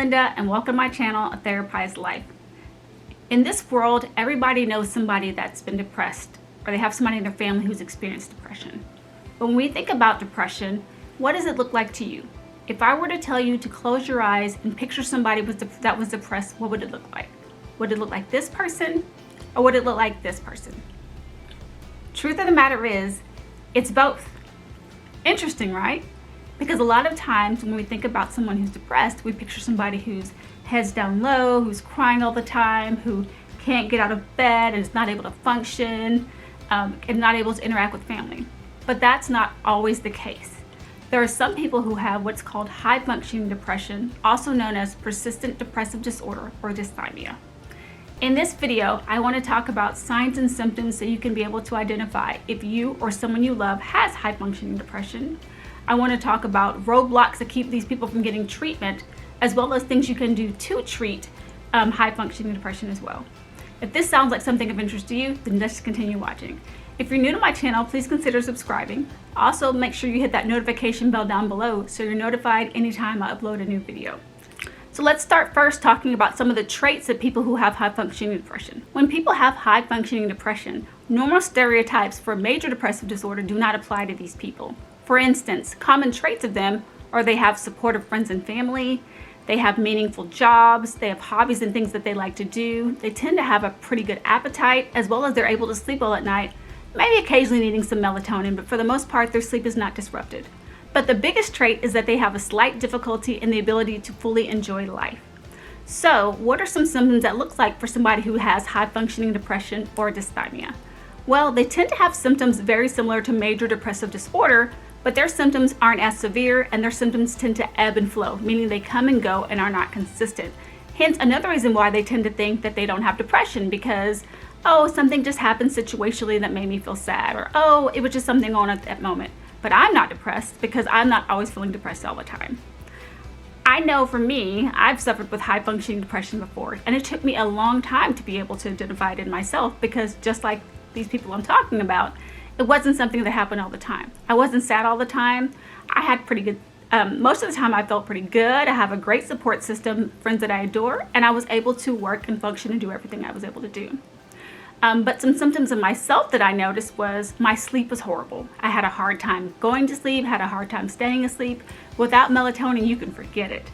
Linda, and welcome to my channel, A Therapized Life. In this world, everybody knows somebody that's been depressed, or they have somebody in their family who's experienced depression. But when we think about depression, what does it look like to you? If I were to tell you to close your eyes and picture somebody that was depressed, what would it look like? Would it look like this person, or would it look like this person? Truth of the matter is, it's both. Interesting, right? Because a lot of times when we think about someone who's depressed, we picture somebody who's heads down low, who's crying all the time, who can't get out of bed and is not able to function, and not able to interact with family. But that's not always the case. There are some people who have what's called high functioning depression, also known as persistent depressive disorder or dysthymia. In this video, I want to talk about signs and symptoms so you can be able to identify if you or someone you love has high functioning depression. I want to talk about roadblocks that keep these people from getting treatment, as well as things you can do to treat high functioning depression as well. If this sounds like something of interest to you, then let's continue watching. If you're new to my channel, please consider subscribing. Also, make sure you hit that notification bell down below so you're notified anytime I upload a new video. So let's start first talking about some of the traits of people who have high functioning depression. When people have high functioning depression, normal stereotypes for major depressive disorder do not apply to these people. For instance, common traits of them are they have supportive friends and family, they have meaningful jobs, they have hobbies and things that they like to do, they tend to have a pretty good appetite, as well as they're able to sleep well at night, maybe occasionally needing some melatonin, but for the most part, their sleep is not disrupted. But the biggest trait is that they have a slight difficulty in the ability to fully enjoy life. So, what are some symptoms that look like for somebody who has high functioning depression or dysthymia? Well, they tend to have symptoms very similar to major depressive disorder, but their symptoms aren't as severe and their symptoms tend to ebb and flow, meaning they come and go and are not consistent. Hence, another reason why they tend to think that they don't have depression because, oh, something just happened situationally that made me feel sad, or oh, it was just something on at that moment. But I'm not depressed because I'm not always feeling depressed all the time. I know for me, I've suffered with high functioning depression before, and it took me a long time to be able to identify it in myself because just like these people I'm talking about, it wasn't something that happened all the time. I wasn't sad all the time. I had pretty good, most of the time I felt pretty good. I have a great support system, friends that I adore, and I was able to work and function and do everything I was able to do. But some symptoms of myself that I noticed was my sleep was horrible. I had a hard time going to sleep, had a hard time staying asleep. Without melatonin, you can forget it.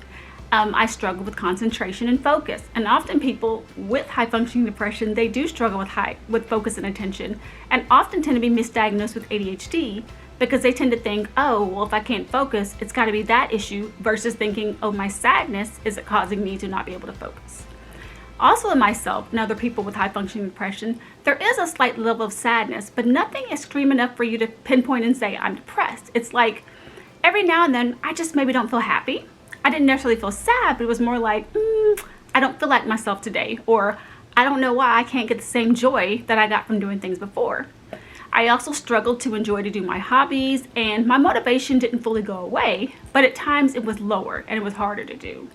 I struggled with concentration and focus. And often people with high functioning depression, they do struggle with focus and attention, and often tend to be misdiagnosed with ADHD because they tend to think, oh, well, if I can't focus, it's got to be that issue, versus thinking, oh, my sadness is causing me to not be able to focus. Also in myself and other people with high functioning depression, there is a slight level of sadness, but nothing extreme enough for you to pinpoint and say, I'm depressed. It's like every now and then, I just maybe don't feel happy. I didn't necessarily feel sad, but it was more like, I don't feel like myself today, or I don't know why I can't get the same joy that I got from doing things before. I also struggled to enjoy to do my hobbies, and my motivation didn't fully go away, but at times it was lower and it was harder to do.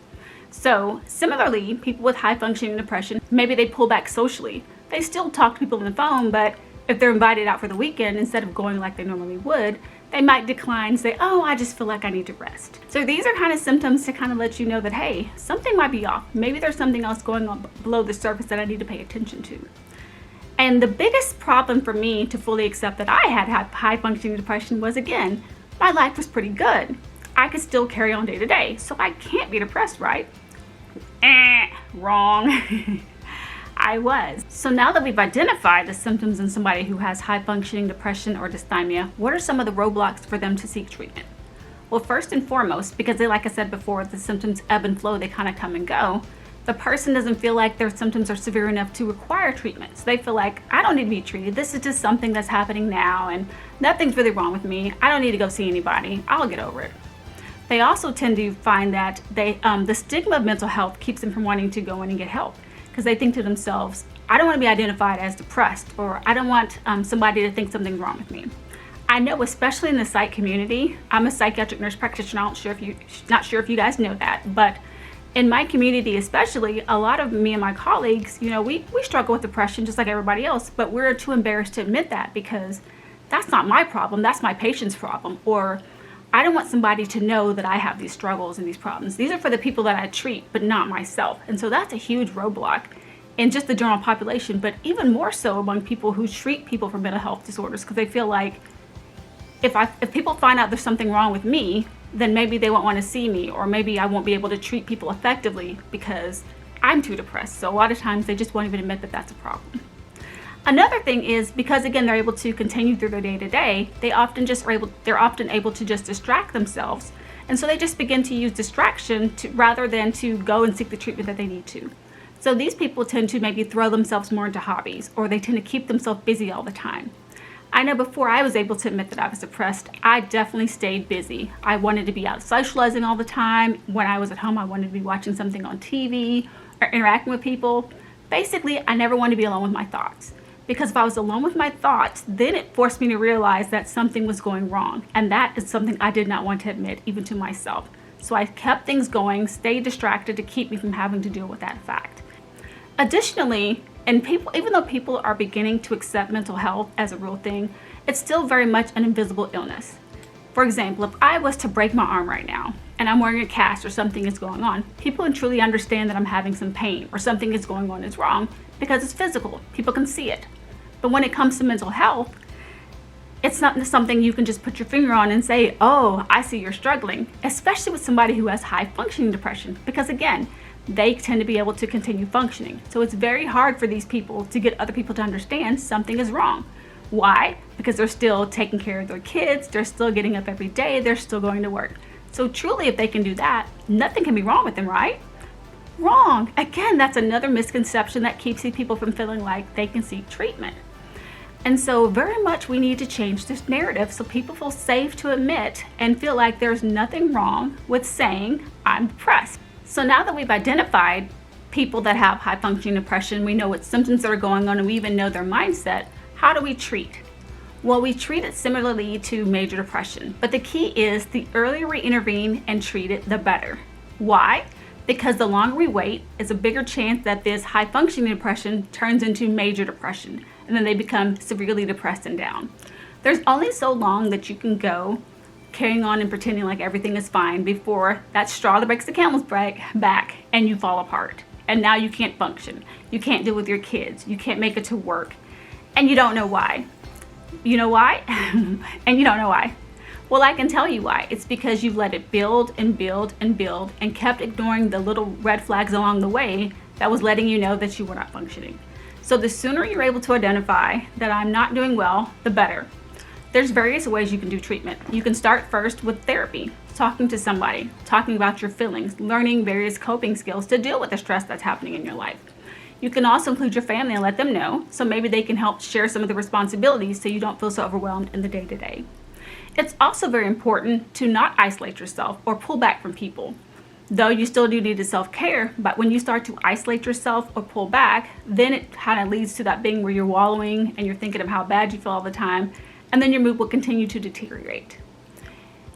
So similarly, people with high functioning depression, maybe they pull back socially. They still talk to people on the phone, but if they're invited out for the weekend, instead of going like they normally would, they might decline and say, oh, I just feel like I need to rest. So these are kind of symptoms to kind of let you know that, hey, something might be off. Maybe there's something else going on below the surface that I need to pay attention to. And the biggest problem for me to fully accept that I had high functioning depression was, again, my life was pretty good. I could still carry on day to day, so I can't be depressed, right? Wrong. I was. So now that we've identified the symptoms in somebody who has high functioning depression or dysthymia, what are some of the roadblocks for them to seek treatment? Well, first and foremost, because like I said before, the symptoms ebb and flow, they kind of come and go, the person doesn't feel like their symptoms are severe enough to require treatment. So they feel like, I don't need to be treated. This is just something that's happening now and nothing's really wrong with me. I don't need to go see anybody. I'll get over it. They also tend to find that the stigma of mental health keeps them from wanting to go in and get help, because they think to themselves, I don't want to be identified as depressed, or I don't want somebody to think something's wrong with me. I know, especially in the psych community, I'm a psychiatric nurse practitioner. Not sure if you guys know that, but in my community especially, a lot of me and my colleagues, we struggle with depression just like everybody else, but we're too embarrassed to admit that because that's not my problem, that's my patient's problem. Or I don't want somebody to know that I have these struggles and these problems. These are for the people that I treat, but not myself. And so that's a huge roadblock in just the general population, but even more so among people who treat people for mental health disorders, because they feel like if people find out there's something wrong with me, then maybe they won't want to see me, or maybe I won't be able to treat people effectively because I'm too depressed. So a lot of times they just won't even admit that that's a problem. Another thing is, because again, they're able to continue through their day-to-day, they're often able to just distract themselves. And so they just begin to use distraction rather than to go and seek the treatment that they need to. So these people tend to maybe throw themselves more into hobbies, or they tend to keep themselves busy all the time. I know before I was able to admit that I was depressed, I definitely stayed busy. I wanted to be out socializing all the time. When I was at home, I wanted to be watching something on TV or interacting with people. Basically, I never wanted to be alone with my thoughts. Because if I was alone with my thoughts, then it forced me to realize that something was going wrong. And that is something I did not want to admit, even to myself. So I kept things going, stayed distracted to keep me from having to deal with that fact. Additionally, even though people are beginning to accept mental health as a real thing, it's still very much an invisible illness. For example, if I was to break my arm right now and I'm wearing a cast or something is going on, people can truly understand that I'm having some pain or something is going on is wrong because it's physical. People can see it. But when it comes to mental health, it's not something you can just put your finger on and say, oh, I see you're struggling, especially with somebody who has high functioning depression, because again, they tend to be able to continue functioning. So it's very hard for these people to get other people to understand something is wrong. Why? Because they're still taking care of their kids, they're still getting up every day, they're still going to work. So truly, if they can do that, nothing can be wrong with them, right? Wrong. Again, that's another misconception that keeps these people from feeling like they can seek treatment. And so very much we need to change this narrative so people feel safe to admit and feel like there's nothing wrong with saying, I'm depressed. So now that we've identified people that have high functioning depression, we know what symptoms that are going on, and we even know their mindset, how do we treat? Well, we treat it similarly to major depression, but the key is the earlier we intervene and treat it, the better. Why? Because the longer we wait, it's a bigger chance that this high functioning depression turns into major depression, and then they become severely depressed and down. There's only so long that you can go carrying on and pretending like everything is fine before that straw that breaks the camel's back and you fall apart. And now you can't function. You can't deal with your kids. You can't make it to work. And you don't know why. You know why? And you don't know why. Well, I can tell you why. It's because you've let it build and build and build and kept ignoring the little red flags along the way that was letting you know that you were not functioning. So the sooner you're able to identify that I'm not doing well, the better. There's various ways you can do treatment. You can start first with therapy, talking to somebody, talking about your feelings, learning various coping skills to deal with the stress that's happening in your life. You can also include your family and let them know, so maybe they can help share some of the responsibilities so you don't feel so overwhelmed in the day-to-day. It's also very important to not isolate yourself or pull back from people. Though you still do need to self-care, but when you start to isolate yourself or pull back, then it kind of leads to that being where you're wallowing and you're thinking of how bad you feel all the time, and then your mood will continue to deteriorate.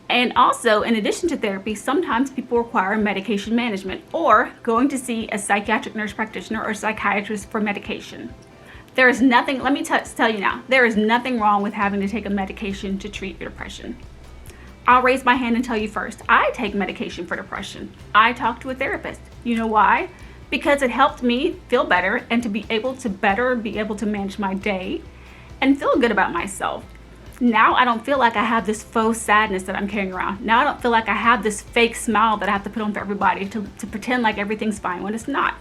And also, in addition to therapy, sometimes people require medication management or going to see a psychiatric nurse practitioner or psychiatrist for medication. There is nothing, let me tell you now, there is nothing wrong with having to take a medication to treat your depression. I'll raise my hand and tell you first, I take medication for depression. I talk to a therapist. You know why? Because it helped me feel better and to be able to manage my day and feel good about myself. Now I don't feel like I have this faux sadness that I'm carrying around. Now I don't feel like I have this fake smile that I have to put on for everybody to pretend like everything's fine when it's not.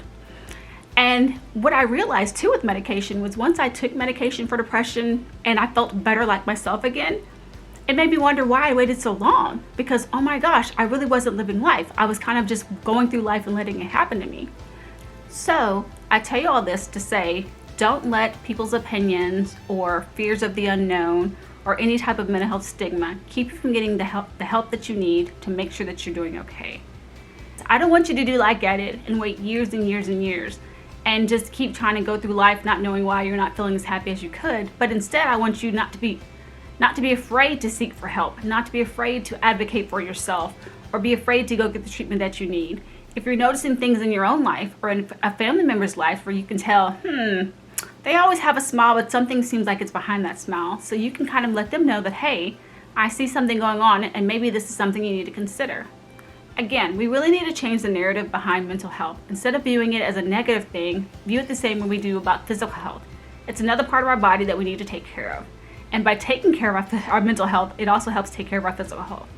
And what I realized too with medication was once I took medication for depression and I felt better like myself again, it made me wonder why I waited so long, because oh my gosh, I really wasn't living life. I was kind of just going through life and letting it happen to me. So I tell you all this to say, don't let people's opinions or fears of the unknown or any type of mental health stigma keep you from getting the help that you need to make sure that you're doing okay. I don't want you to do like I did and wait years and years and years and just keep trying to go through life not knowing why you're not feeling as happy as you could. But instead, I want you not to be afraid to seek for help, not to be afraid to advocate for yourself, or be afraid to go get the treatment that you need. If you're noticing things in your own life or in a family member's life where you can tell, they always have a smile, but something seems like it's behind that smile. So you can kind of let them know that, hey, I see something going on and maybe this is something you need to consider. Again, we really need to change the narrative behind mental health. Instead of viewing it as a negative thing, view it the same way we do about physical health. It's another part of our body that we need to take care of. And by taking care of our mental health, it also helps take care of our physical health.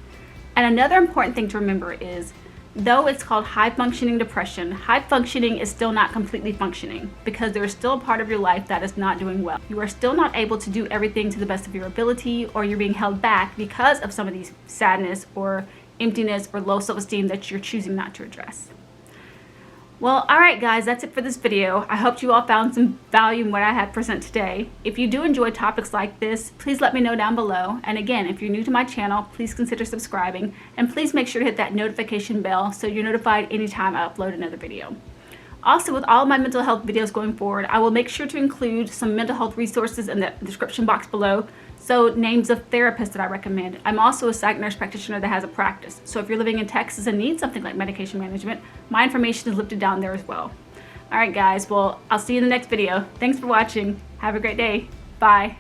And another important thing to remember is, though it's called high functioning depression, high functioning is still not completely functioning because there is still a part of your life that is not doing well. You are still not able to do everything to the best of your ability, or you're being held back because of some of these sadness or emptiness or low self-esteem that you're choosing not to address. Well, alright guys, that's it for this video. I hope you all found some value in what I had present today. If you do enjoy topics like this, please let me know down below. And again, if you're new to my channel, please consider subscribing. And please make sure to hit that notification bell so you're notified anytime I upload another video. Also, with all of my mental health videos going forward, I will make sure to include some mental health resources in the description box below. So names of therapists that I recommend. I'm also a psych nurse practitioner that has a practice. So if you're living in Texas and need something like medication management, my information is listed down there as well. All right, guys. Well, I'll see you in the next video. Thanks for watching. Have a great day. Bye.